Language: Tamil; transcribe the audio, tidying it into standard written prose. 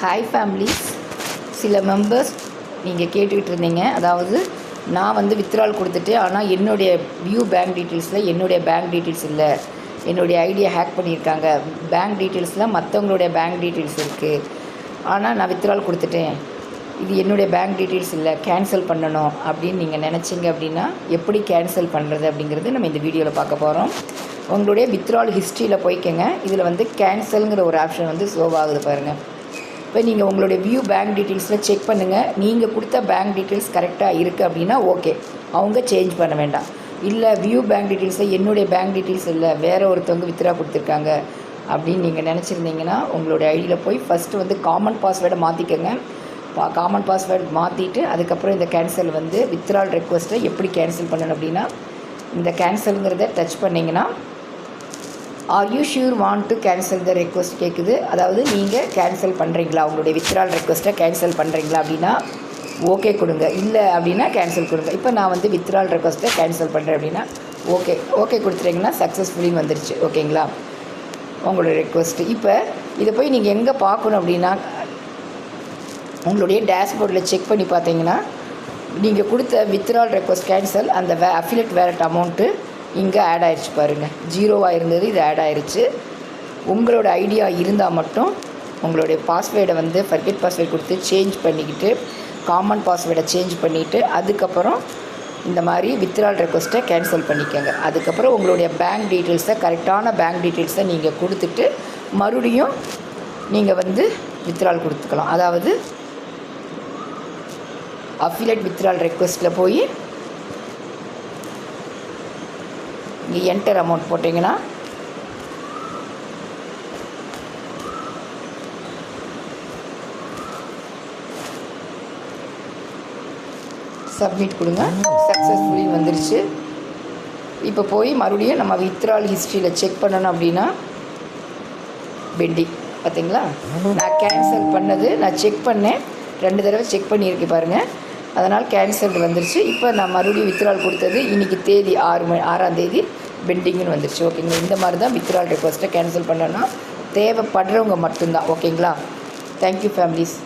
Hi families. சில மெம்பர்ஸ் நீங்கள் கேட்டுக்கிட்டு இருந்தீங்க, அதாவது நான் வந்து வித்ட்ரால் கொடுத்துட்டு ஆனால் என்னுடைய வியூ பேங்க் டீட்டெயில்ஸில் என்னுடைய பேங்க் டீட்டெயில்ஸ் இல்லை, என்னுடைய ஐடியா ஹேக் பண்ணியிருக்காங்க, பேங்க் டீட்டெயில்ஸில் மற்றவங்களுடைய பேங்க் டீட்டெயில்ஸ் இருக்குது, ஆனால் நான் வித்ட்ரால் கொடுத்துட்டேன், இது என்னுடைய பேங்க் டீட்டெயில்ஸ் இல்லை, கேன்சல் பண்ணணும் அப்படின்னு நீங்கள் நினச்சிங்க அப்படின்னா எப்படி கேன்சல் பண்ணுறது அப்படிங்கிறது நம்ம இந்த வீடியோவில் பார்க்க போகிறோம். உங்களுடைய வித்ட்ரால் ஹிஸ்ட்ரியில் போய்க்கங்க. இதில் வந்து கேன்சலுங்கிற ஒரு ஆப்ஷன் வந்து ஷோ ஆகுது பாருங்கள். இப்போ நீங்கள் உங்களுடைய வியூ பேங்க் டீட்டெயில்ஸில் செக் பண்ணுங்கள். நீங்கள் கொடுத்த பேங்க் டீட்டெயில்ஸ் கரெக்டாக இருக்குது அப்படின்னா ஓகே, அவங்க சேஞ்ச் பண்ண வேண்டாம். இல்லை வியூ பேங்க் டீட்டெயில்ஸில் என்னுடைய பேங்க் டீட்டெயில்ஸ் இல்லை, வேறு ஒருத்தவங்க வித்ட்ரா கொடுத்துருக்காங்க அப்படின்னு நீங்கள் நினச்சிருந்தீங்கன்னா உங்களுடைய ஐடியில் போய் ஃபஸ்ட்டு வந்து காமன் பாஸ்வேர்டை மாற்றிக்கங்க. காமன் பாஸ்வேர்டு மாற்றிட்டு அதுக்கப்புறம் இந்த கேன்சல் வந்து வித்ட்ரால் ரெக்வஸ்ட்டை எப்படி கேன்சல் பண்ணணும் அப்படின்னா இந்த கேன்சலுங்கிறத டச் பண்ணிங்கன்னா are you sure want to cancel the request கேட்குது. அதாவது நீங்கள் கேன்சல் பண்ணுறீங்களா, உங்களுடைய வித்ட்ரால் ரெக்வஸ்ட்டை கேன்சல் பண்ணுறீங்களா அப்படின்னா ஓகே கொடுங்க, இல்லை அப்படின்னா கேன்சல் கொடுங்க. இப்போ நான் வந்து வித்ட்ரால் ரெக்வஸ்ட்டை கேன்சல் பண்ணுறேன் அப்படின்னா ஓகே கொடுத்துட்டீங்கன்னா சக்ஸஸ்ஃபுல்லின்னு வந்துருச்சு. ஓகேங்களா உங்களோட ரெக்வஸ்ட்டு. இப்போ இதை போய் நீங்கள் எங்கே பார்க்கணும் அப்படின்னா உங்களுடைய டேஷ்போர்டில் செக் பண்ணி பார்த்தீங்கன்னா நீங்கள் கொடுத்த வித்ட்ரால் ரெக்வஸ்ட் கேன்சல் அந்த அஃபிலியேட் வேலட் அமௌண்ட்டு இங்கே ஆட் ஆகிடுச்சு பாருங்கள். 0 இருந்தது, இது ஆட் ஆகிடுச்சு. உங்களோட ஐடியா இருந்தால் மட்டும் உங்களுடைய பாஸ்வேர்டை வந்து ஃபர்கெட் பாஸ்வேர்டு கொடுத்து சேஞ்ச் பண்ணிக்கிட்டு காமன் பாஸ்வேர்டை சேஞ்ச் பண்ணிவிட்டு அதுக்கப்புறம் இந்த மாதிரி வித்ட்ரால் ரெக்வஸ்ட்டை கேன்சல் பண்ணிக்கோங்க. அதுக்கப்புறம் உங்களுடைய பேங்க் டீட்டெயில்ஸை கரெக்டான பேங்க் டீட்டெயில்ஸை நீங்கள் கொடுத்துட்டு மறுபடியும் நீங்கள் வந்து வித்ட்ரால் கொடுத்துக்கலாம். அதாவது அஃபிலியேட் வித்ட்ரால் ரெக்வஸ்ட்டில் போய் இங்கே என்டர் அமௌண்ட் போட்டிங்கன்னா சப்மிட் கொடுங்க. சக்ஸஸ்ஃபுல்லி வந்துருச்சு. இப்போ போய் மறுபடியும் நம்ம வித்ட்ரால் ஹிஸ்ட்ரியில் செக் பண்ணணும் அப்படின்னா பெண்டிங் பார்த்தீங்களா, நான் கேன்சல் பண்ணது நான் செக் பண்ணேன், 2 தடவை செக் பண்ணியிருக்கேன் பாருங்கள். அதனால் கேன்சல் வந்துருச்சு. இப்போ நான் மறுபடியும் வித்ட்ரால் கொடுத்தது இன்றைக்கி தேதி 6ஆம் தேதி பெண்டிங்னு வந்துருச்சு. ஓகேங்களா, இந்த மாதிரி தான் வித்ட்ரால் ரெக்வஸ்ட்டை கேன்சல் பண்ணணும்னா தேவைப்படுறவங்க மட்டும்தான். ஓகேங்களா, தேங்க்யூ ஃபேமிலிஸ்.